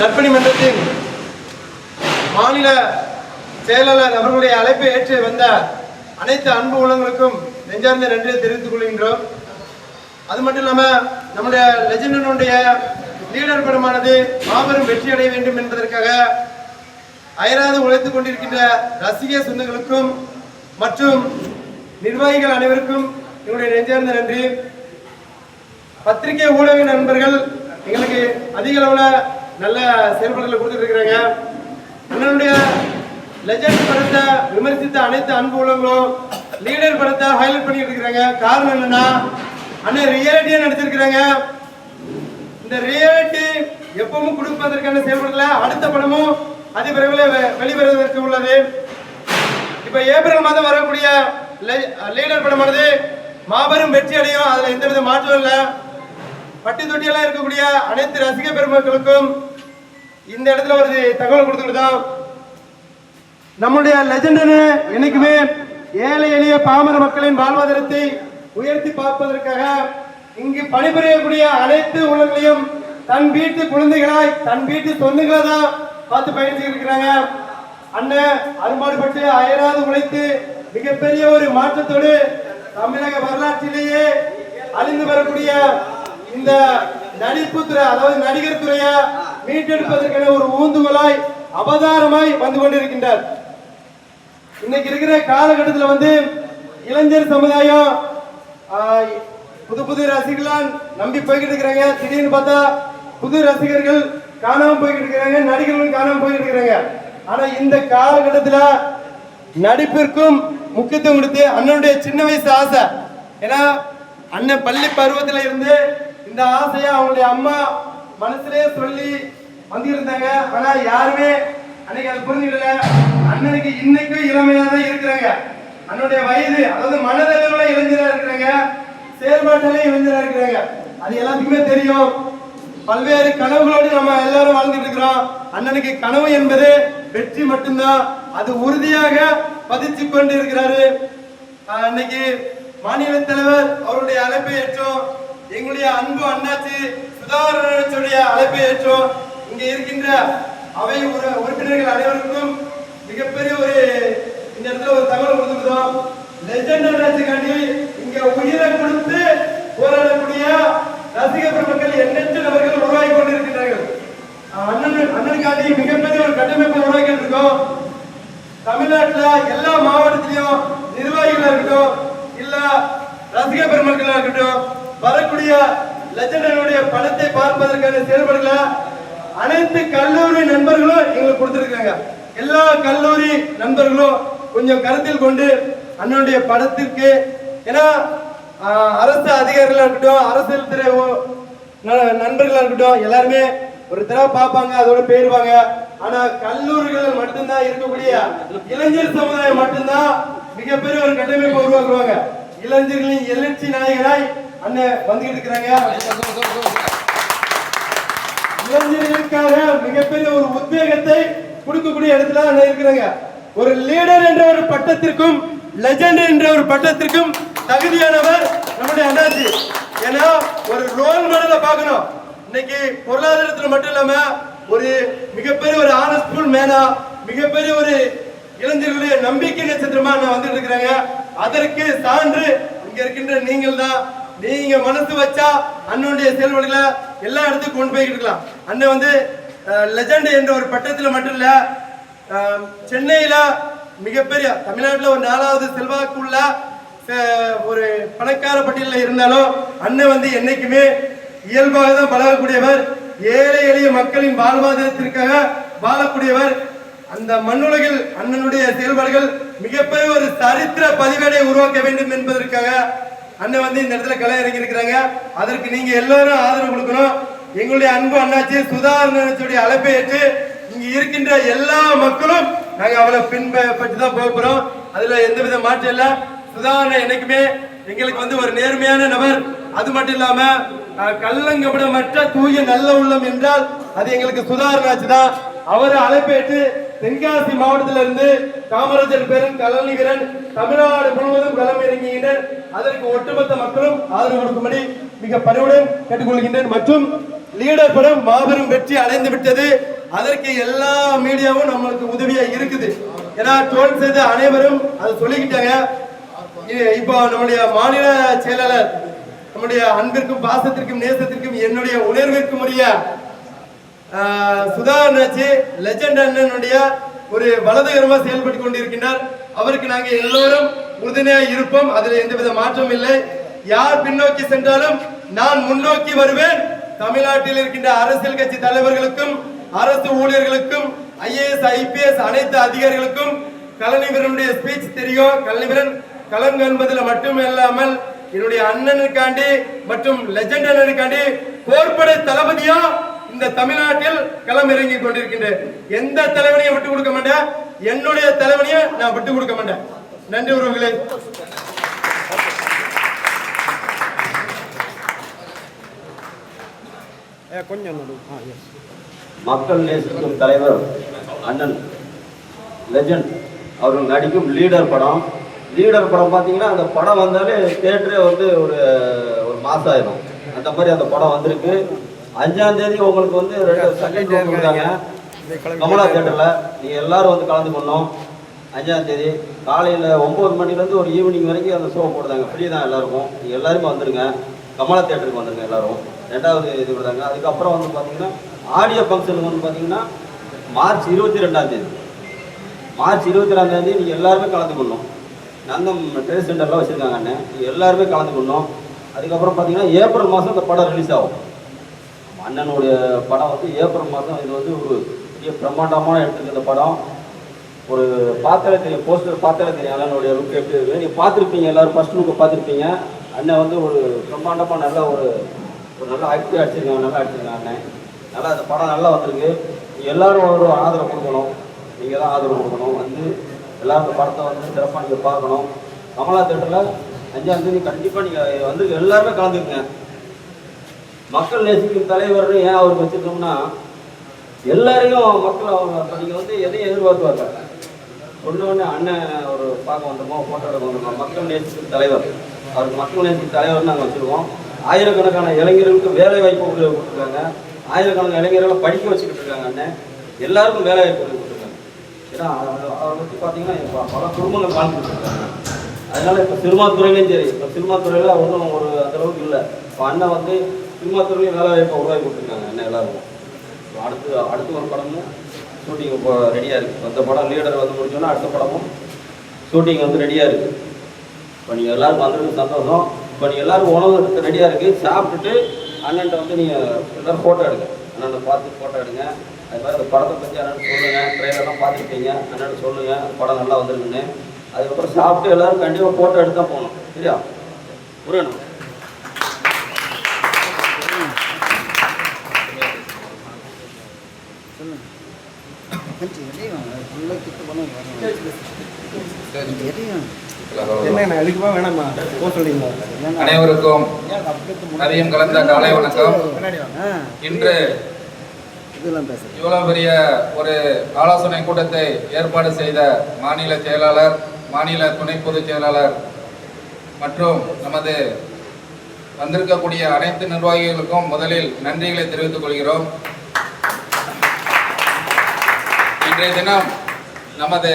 நற்பணி மன்றத்தின் மாநில செயலாளர் அவர்களுடைய அழைப்பை ஏற்று வந்த அனைத்து அன்பு உள்ளங்களுக்கும் நெஞ்சார்ந்த நன்றியை தெரிவித்துக் கொள்கின்றோம். அது மட்டும் இல்லாமல் நம்முடைய லெஜெண்டனுடைய லீடர் படமானது மாபெரும் வெற்றி அடைய வேண்டும் என்பதற்காக அயராது உழைத்துக் கொண்டிருக்கின்ற ரசிக சொந்தங்களுக்கும் மற்றும் நிர்வாகிகள் அனைவருக்கும் என்னுடைய நெஞ்சார்ந்த நன்றி. பத்திரிகை ஊடக நண்பர்கள் எங்களுக்கு அதிக அளவில் நல்ல செயல்பாடுகளை கொடுத்துட்டு இருக்கிறாங்க. அண்ணனுடைய லெஜெண்ட் படத்தை விமர்சித்த அனைத்து அன்பு உள்ளவங்களும் லீடர் படத்தை ஹைலைட் பண்ணிட்டு இருக்கிறாங்க. காரணம் என்னன்னா, அண்ணன் ரியாலிட்டியா நடிச்சிருக்கிறாங்க. இந்த ரியாலிட்டி எப்பவும் கொடுப்பதற்கான செயல்பாடுல அடுத்த படமும் அதிவிரைவில் வெளிவருவதற்கு உள்ளது. இப்ப ஏப்ரல் மாதம் வரக்கூடிய லீடர் படமானது மாபெரும் வெற்றி அடையும். அதுல எந்தவித மாற்றம் இல்லை. பட்டி தொட்டியெல்லாம் இருக்கக்கூடிய அனைத்து ரசிக பெருமக்களுக்கும் இந்த இடத்துல ஒரு தகவல் கொடுத்துக்கிட்டோம். நம்முடைய லெஜெண்ட் என்னைக்குமே ஏழை எளிய பாமர மக்களின் வாழ்வாதாரத்தை உயர்த்தி பார்ப்பதற்காக இங்கு பணிபுரியக்கூடிய அனைத்து உள்ளங்களையும் தன் வீட்டு குழந்தைகளாய் தன் வீட்டு சொந்தங்களை தான் பார்த்து பயணிச்சு இருக்கிறாங்க. அண்ணன் அரும்பாடுபட்டு அயராது உழைத்து மிகப்பெரிய ஒரு மாற்றத்தோடு தமிழக வரலாற்றிலேயே அழிந்து வரக்கூடிய இந்த நடிப்பு துறை, அதாவது நடிகர் துறையை மீட்டெடுப்பதற்கான ஒரு ஊந்துகோலாய் அவதாரமாய் வந்து கொண்டிருக்கின்றார். இன்னைக்கு இருக்கிற காலகட்டத்தில் இளைஞர் சமுதாயம் புது புது ரசிகர்களால் நம்பி போய்கிட்டு இருக்கிறாங்க. திடீர்னு பார்த்தா புது ரசிகர்கள் காணாம போய்கிட்டு இருக்கிறாங்க, நடிகர்கள் காணாம போய்கிட்டு இருக்கிறாங்க. ஆனா இந்த காலகட்டத்தில் நடிப்பிற்கும் முக்கியத்துவம் கொடுத்து அண்ணனுடைய சின்ன வயசு ஆசை, ஏன்னா அண்ணன் பள்ளி பருவத்தில் இருந்து இந்த ஆசையை அவங்களுடைய அம்மா மனசுலயே சொல்லி வந்திருந்தாங்க. ஆனா யாருமே அன்னைக்கு அதை புரிஞ்சுக்கல. அண்ணனுக்கு இன்னைக்கும் இளமையா தான் இருக்கிறாங்க. அண்ணனுடைய வயது, அதாவது மனதளவுல இளைஞரா இருக்கிறாங்க, செயல்பாட்டிலே இளைஞரா இருக்கிறாங்க. அது எல்லாத்துக்குமே தெரியும். பல்வேறு கனவுகளோடு நம்ம எல்லாரும் வாழ்ந்துட்டு இருக்கிறோம். அண்ணனுக்கு கனவு என்பது வெற்றி மட்டும்தான். அது உறுதியாக பதிச்சு கொண்டு இருக்கிறாரு. இன்னைக்கு மாநில தலைவர் அவருடைய அழைப்பை ஏற்றோம். எங்களுடைய அன்பு அண்ணாச்சி சுதாகரனுடைய அழைப்பை ஏற்றோம். இங்க இருக்கின்ற அவை உறுப்பினர்கள் அனைவருக்கும் மிகப்பெரிய ஒரு இந்த இடத்துல ஒரு தகவல் கொடுத்துருக்கோம். லெஜெண்ட் அண்ணாச்சிக்காண்டி இங்க உயிரை கொடுத்து போராடக்கூடிய ரசிக பெருமக்கள் எண்ணற்ற நபர்கள் உருவாகி கொண்டிருக்கிறார்கள். அண்ணனுக்காண்டி மிகப்பெரிய ஒரு கட்டமைப்பை உருவாக்கி இருக்கோம். தமிழ்நாட்டுல எல்லா மாவட்டத்திலையும் நிர்வாகிகளா இருக்கட்டும், இல்ல ரசிக பெருமக்களா இருக்கட்டும், வரக்கூடிய லெஜெண்டனுடைய படத்தை பார்ப்பதற்கான செயல்பாடுகளை அனைத்து கல்லூரி நண்பர்களும் எங்களுக்கு கொடுத்திருக்காங்க. எல்லா கல்லூரி நண்பர்களும் கொஞ்சம் கருத்தில் கொண்டு அண்ணனுடைய படத்திற்கு, ஏன்னா அரசு அதிகாரிகளா இருக்கட்டும், அரசியல் துறை நண்பர்களா இருக்கட்டும், எல்லாருமே ஒரு தடவை பார்ப்பாங்க, அதோட போயிருவாங்க. ஆனா கல்லூரிகள் மட்டும்தான் இருக்கக்கூடிய இளைஞர் சமுதாயம் மட்டும்தான் மிகப்பெரிய ஒரு கட்டமைப்பை உருவாக்குவாங்க. இளைஞர்களின் எழுச்சி நாயகராய் அண்ணன் வந்துகிட்டு இருக்கிறாங்க. இளைஞர்களுக்காக மிகப்பெரிய ஒரு உத்வேகத்தை கொடுக்கக்கூடிய இடத்துல அண்ணன் இருக்கிறாங்க. ஒரு லீடர் என்ற ஒரு பட்டத்திற்கும் லெஜெண்ட் என்ற ஒரு பட்டத்திற்கும் தகுதியானவர் நம்முடைய அண்ணாச்சி. ஏன்னா ஒரு ரோல் மாடலை பார்க்கணும். இன்னைக்கு பொருளாதாரத்தில் மட்டும் இல்லாம ஒரு மிகப்பெரிய ஒரு ஆனஸ்ட்ஃபுல் மேனா, மிகப்பெரிய ஒரு இளைஞர்களுடைய நம்பிக்கை நட்சத்திரமா நான் வந்துட்டு இருக்கிறாங்க. அதற்கு சான்று இங்க இருக்கின்ற நீங்கள் தான். நீங்க மனசு வச்சா அண்ணனுடைய செயல்பாடுகளை எல்லா இடத்துக்கும் கொண்டு போய்கிட்டு இருக்கலாம். அண்ணன் லெஜெண்ட் என்ற ஒரு பட்டத்தில் மட்டும் இல்ல, சென்னையில மிகப்பெரிய தமிழ்நாட்டில் ஒரு 4வது செல்வாக்குள்ள ஒரு பணக்கார பட்டியலில் இருந்தாலும் அண்ணன் என்னைக்குமே இயல்பாக தான் பழகக்கூடியவர். ஏழை எளிய மக்களின் வாழ்வாதாரத்திற்காக வாழக்கூடியவர். அந்த மண்ணுலகில் அண்ணனுடைய செயல்பாடுகள் மிகப்பெரிய ஒரு சரித்திர பதிவேடை உருவாக்க வேண்டும் என்பதற்காக அண்ணன் இந்த இடத்துல களை இறங்கி இருக்கிறாங்க. அதற்கு நீங்க எல்லாரும் ஆதரவு கொடுக்கணும். எங்களுடைய அன்பு அண்ணாச்சி சுதாகரனுடைய அழைப்பை ஏற்று இங்க இருக்கின்ற எல்லா மக்களும் நாங்க அவளை பின்பற்றி தான் போகிறோம். அதுல எந்தவித மாற்றம் இல்ல. சுதாகரன் என்னைக்குமே எங்களுக்கு ஒரு நேர்மையான நபர். அது மட்டும் இல்லாம கள்ளங்கபடமற்ற தூய நல்ல உள்ளம் என்றால் அது எங்களுக்கு சுதாகரனாச்சு தான். அவர் அழைப்பேற்று தென்காசி மாவட்டத்திலிருந்து காமராஜர் பேரன் கலனி வீரன் தமிழ்நாடு முழுவதும் களமிறங்குகின்றனர். அதற்கு ஒட்டுமொத்த மக்களும் ஆதரவு கொடுக்கும்படி மிக பணிவுடன் கேட்டுக்கொள்கின்றேன். மற்றும் லீடர் படம் மாபெரும் வெற்றி அடைந்து விட்டது. அதற்கு எல்லா மீடியாவும் நம்மளுக்கு உதவியா இருக்குது. ஏன்னா ட்ரோல் செய்த அனைவரும் அதை சொல்லிக்கிட்டாங்க. இப்போ நம்முடைய மாநில செயலாளர் நம்முடைய அன்பிற்கும் பாசத்திற்கும் நேசத்திற்கும் என்னுடைய உணர்விற்கும் உரிய சுதா நச்சு லெஜண்ட் அண்ணனுடைய ஒரு வலதுகரமா செயல்பட்டு கொண்டிருக்கின்றார். அவருக்கு நாங்க எல்லோரும் உறுதுணையாக இருப்போம். அதுல எந்தவித மாற்றம் இல்லை. யார் பின்னோக்கி சென்றாலும் நான் முன்னோக்கி வருவேன். தமிழ்நாட்டில் இருக்கின்ற அரசியல் கட்சி தலைவர்களுக்கும் அரசு ஊழியர்களுக்கும் IAS IPS அனைத்து அதிகாரிகளுக்கும் கலைஞரனுடைய ஸ்பீச் தெரியும். கலைஞரன் களம் காண்பதில் மட்டும் இல்லாமல் என்னுடைய அண்ணனுக்காண்டி மற்றும் லெஜண்ட் அண்ணனுக்காண்டி போர்படை தளபதியா இந்த தமிழ்நாட்டில் களம் இறங்கி கொண்டிருக்கின்றேன். எந்த தலைவனையும் விட்டு கொடுக்க மாட்டேன். என்னுடைய தலைவனையை நான் விட்டு கொடுக்க மாட்டேன். நன்றி உறவுகளே. மக்கள் நேசிக்கும் தலைவர் அண்ணன் லெஜண்ட் அவர்கள் நடிக்கும் லீடர் படம் பார்த்தீங்கன்னா அந்த படம் வந்தாலே தியேட்டரே வந்து ஒரு மாசம் ஆயிடும். அந்த மாதிரி அந்த படம் வந்திருக்கு. 5ஆம் தேதி உங்களுக்கு வந்து 2 செகண்ட் கொடுக்குறாங்க கமலா தியேட்டரில். நீங்கள் எல்லாரும் வந்து கலந்து பண்ணோம். 5ஆம் தேதி காலையில் 9 மணிலேருந்து ஒரு ஈவினிங் வரைக்கும் அந்த ஷோ போடுறாங்க. ஃப்ரீ தான் எல்லாருக்கும். நீங்கள் எல்லாருமே வந்துடுங்க. கமலா தியேட்டருக்கு வந்துடுங்க எல்லாரும். 2வது இது விடுறாங்க. அதுக்கப்புறம் வந்து பார்த்தீங்கன்னா ஆடியோ ஃபங்க்ஷனுக்கு வந்து பார்த்தீங்கன்னா மார்ச் 22ஆம் தேதி நீங்கள் எல்லாருமே கலந்து பண்ணோம். நந்தம் ட்ரேட் சென்டர்லாம் வச்சுருக்காங்க அண்ணன். நீங்கள் எல்லாருமே கலந்து பண்ணோம். அதுக்கப்புறம் பார்த்தீங்கன்னா ஏப்ரல் மாதம் இந்த படம் ரிலீஸ் ஆகும். அண்ணனுடைய படம் வந்து ஏப்ரல் மாதம். இது வந்து ஒரு பெரிய பிரம்மாண்டமான எடுத்துருக்கு இந்த படம். ஒரு பார்த்தாலே தெரியும், போஸ்டர் பார்த்தாலே தெரியும் அண்ணனுடைய லுக் எப்படி இருக்குது. நீங்கள் பார்த்துருப்பீங்க, எல்லோரும் ஃபஸ்ட் லுக்கை பார்த்துருப்பீங்க. அண்ணன் வந்து ஒரு பிரம்மாண்டமாக நல்ல ஒரு நல்ல ஆக்டிவாக அடிச்சிருக்காங்க. நல்லா அடிச்சிருக்காங்க அண்ணன். நல்லா அந்த படம் நல்லா வந்திருக்கு. எல்லோரும் ஒரு ஆதரவு கொடுக்கணும். நீங்கள் தான் ஆதரவு கொடுக்கணும். வந்து எல்லோரும் இந்த படத்தை வந்து சிறப்பாக நீங்கள் பார்க்கணும். கமலா தியேட்டரில் 5ஆம் தேதி கண்டிப்பாக நீங்கள் வந்து எல்லாருமே கலந்துக்குங்க. மக்கள் நேசிக்கும் தலைவர்னு ஏன் அவருக்கு வச்சுருக்கோம்னா எல்லாரையும் மக்கள் அவங்க நீங்கள் வந்து எதையும் எதிர்பார்க்குவாங்க. சொன்னோடனே அண்ணன் ஒரு பார்க்க வந்துருமோ, ஃபோட்டோ எடுக்க வந்துருமோ. மக்கள் நேசிக்கும் தலைவர், அவருக்கு மக்கள் நேசிக்கும் தலைவர்னு நாங்கள் வச்சுருக்கோம். ஆயிரக்கணக்கான இளைஞர்களுக்கு வேலை வாய்ப்பு கொடுத்துருக்காங்க. ஆயிரக்கணக்கான இளைஞர்களை படிக்க வச்சுக்கிட்டு இருக்காங்க அண்ணன். எல்லாருக்கும் வேலை வாய்ப்பு கொடுத்துருக்காங்க. ஏன்னா அதை பற்றி பார்த்தீங்கன்னா பல குடும்பங்கள் வாழ்ந்துட்டு இருக்காங்க. அதனால இப்போ சினிமா துறையிலையும் சரி, இப்போ சினிமா துறையில் ஒன்றும் ஒரு அந்தளவுக்கு இல்லை. இப்போ அண்ணன் வந்து சினிமா துறையிலையும் வேலை வாய்ப்பை உருவாக்கி கொடுத்துருக்காங்க அண்ணன் எல்லாருக்கும். அடுத்து ஒரு படமும் ஷூட்டிங் இப்போ ரெடியாக இருக்குது. அந்த படம் லீடர் வந்து முடிச்சோன்னா அடுத்த படமும் ஷூட்டிங் வந்து ரெடியாக இருக்குது. இப்போ நீங்கள் எல்லோரும் வந்துருக்கு சந்தோஷம். இப்போ நீங்கள் எல்லோரும் உணவு எடுத்து ரெடியாக இருக்குது. சாப்பிட்டுட்டு அண்ணன்ட்ட வந்து நீங்கள் எல்லோரும் ஃபோட்டோ எடுங்க. அண்ணனை பார்த்து ஃபோட்டோ எடுங்க. அது மாதிரி அந்த படத்தை பற்றி அண்ணன் சொல்லுங்கள். ட்ரெயிலெல்லாம் பார்த்துருப்பீங்க. அண்ணன் சொல்லுங்கள் படம் நல்லா வந்துருக்குன்னு. அதுக்கப்புறம் சாப்பிட்டு எல்லோரும் கண்டிப்பாக ஃபோட்டோ எடுத்து தான் போகணும். சரியா புரியணும். அனைவருக்கும் மதியம் கலந்த காலை வணக்கம். இன்று இவ்வளவு பெரிய ஒரு ஆலோசனை கூட்டத்தை ஏற்பாடு செய்த மாநில செயலாளர், மாநில துணை பொதுச் செயலாளர் மற்றும் நமது வந்திருக்கக்கூடிய அனைத்து நிர்வாகிகளுக்கும் முதலில் நன்றிகளை தெரிவித்துக் கொள்கிறோம். இன்றைய தினம் நமது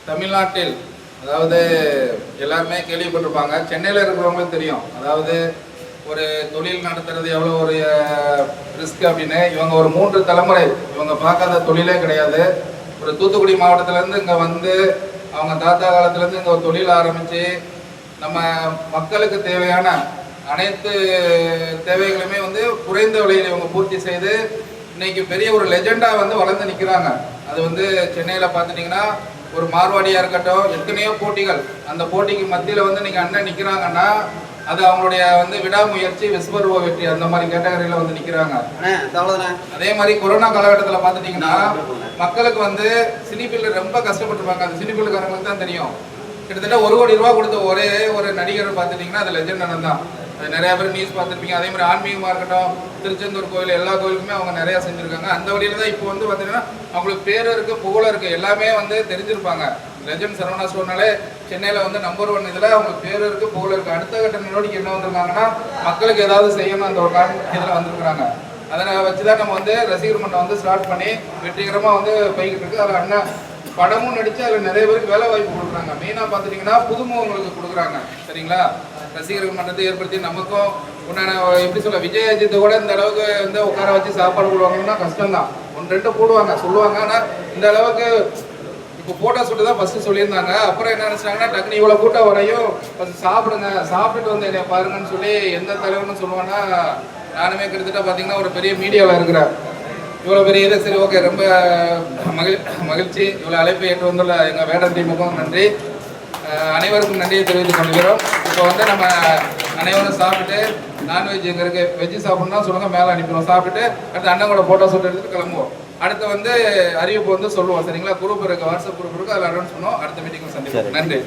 தமிழ்நாட்டில், அதாவது எல்லாருமே கேள்விப்பட்டிருப்பாங்க, சென்னையில் இருக்கிறவங்களும் தெரியும், அதாவது ஒரு தொழில் நடத்துறது எவ்வளோ ஒரு ரிஸ்க் அப்படின்னு. இவங்க ஒரு 3 தலைமுறை இவங்க பார்க்காத தொழிலே கிடையாது. ஒரு தூத்துக்குடி மாவட்டத்திலேருந்து இங்கே வந்து அவங்க தாத்தா காலத்துலேருந்து இங்கே ஒரு தொழில் ஆரம்பித்து நம்ம மக்களுக்கு தேவையான அனைத்து தேவைகளுமே வந்து குறைந்த விலையில் இவங்க பூர்த்தி செய்து இன்னைக்கு பெரிய ஒரு லெஜெண்டாக வந்து வளர்ந்து நிற்கிறாங்க. அது வந்து சென்னையில் பார்த்துட்டிங்கன்னா ஒரு மார்வாடியாக இருக்கட்டும், எத்தனையோ போட்டிகள், அந்த போட்டிக்கு மத்தியில் வந்து நீங்கள் அண்ணன் நிற்கிறாங்கன்னா அது அவங்களுடைய வந்து விடாமுயற்சி, விஸ்வரூப வெற்றி, அந்த மாதிரி கேட்டகரியில் வந்து நிற்கிறாங்க. அதே மாதிரி கொரோனா காலகட்டத்தில் பார்த்துட்டிங்கன்னா மக்களுக்கு வந்து சினிஃபீல்டு ரொம்ப கஷ்டப்பட்டுருப்பாங்க. அது சினிஃபீல்டுக்காரங்களுக்கு தான் தெரியும். கிட்டத்தட்ட 1 கோடி ரூபா கொடுத்த ஒரே ஒரு நடிகர் பார்த்துட்டிங்கன்னா அது லெஜெண்ட் அண்ணன் தான். நிறையா பேர் நியூஸ் பார்த்துருப்பீங்க. அதே மாதிரி ஆன்மீகமாக இருக்கட்டும், திருச்செந்தூர் கோயில், எல்லா கோயிலுக்குமே அவங்க நிறையா செஞ்சுருக்காங்க. அந்த வழியில் தான் இப்போ வந்து பார்த்தீங்கன்னா அவங்களுக்கு பேரும் இருக்குது, புகழும் இருக்குது, எல்லாமே வந்து தெரிஞ்சிருப்பாங்க. லெஜண்ட் சரவணா ஸ்டோர்னாலே சென்னையில் வந்து நம்பர் 1 இதில் அவங்க பேர் இருக்குது, புகழ் இருக்குது. அடுத்த கட்ட நடவடிக்கை என்ன வந்திருக்காங்கன்னா மக்களுக்கு ஏதாவது செய்யணும் அந்த ஒரு இதில் வந்திருக்கிறாங்க. அதை வச்சு தான் நம்ம வந்து ரசிகர் மன்றம் வந்து ஸ்டார்ட் பண்ணி வெற்றிகரமாக வந்து போய்கிட்டு இருக்கு. அதில் அண்ணன் படமும் நடித்து அதில் நிறைய பேருக்கு வேலை வாய்ப்பு கொடுக்குறாங்க. மெயினாக பார்த்துட்டிங்கன்னா புதுமுகங்களுக்கு கொடுக்குறாங்க. சரிங்களா? ரசிகர்கள் மன்றத்தை ஏற்படுத்தி நமக்கும் உண்டான எப்படி சொல்ல, விஜய் அஜித்தை கூட இந்த அளவுக்கு வந்து உட்கார வச்சு சாப்பாடு போடுவாங்கன்னா கஷ்டம்தான். 1-2 போடுவாங்க சொல்லுவாங்க. ஆனால் இந்த அளவுக்கு இப்போ ஃபோட்டோ ஷூட்டு தான் ஃபஸ்ட்டு சொல்லியிருந்தாங்க. அப்புறம் என்ன நினச்சாங்கன்னா டக்குனு இவ்வளோ கூட்டம் வரையும் ஃபஸ்ட்டு சாப்பிடுங்க, சாப்பிட்டுட்டு வந்து என்னை பாருங்கன்னு சொல்லி எந்த தலைவர்னு சொல்லுவான்னா நானுமே கிட்டத்தட்ட பார்த்தீங்கன்னா ஒரு பெரிய மீடியாவில் இருக்கிறேன். இவ்வளோ பெரிய இது சரி ஓகே, ரொம்ப மகிழ்ச்சி. இவ்வளோ அழைப்பை ஏற்று வந்துள்ள எங்கள் வேடன் டீமுக்கும் நன்றி, அனைவருக்கும் நன்றியை தெரிவித்துக் கொள்கிறோம். இப்போ வந்து நம்ம அனைவரும் சாப்பிட்டு நான்வெஜ் எங்கே இருக்குது, வெஜ்ஜு சாப்பிட்ணுன்னா சொல்லுங்கள், மேலே அனுப்பிடுவோம். சாப்பிட்டுட்டு அடுத்து அண்ணன் கூட ஃபோட்டோ ஷூட் எடுத்துகிட்டு கிளம்புவோம். அடுத்து வந்து அறிவிப்பு வந்து சொல்லுவோம். சரிங்களா? குரூப் இருக்குது, வாட்ஸ்அப் குரூப் இருக்குது, அதில் அனௌன்ஸ் பண்ணுவோம். அடுத்த மீட்டிங் சந்திப்போம். நன்றி.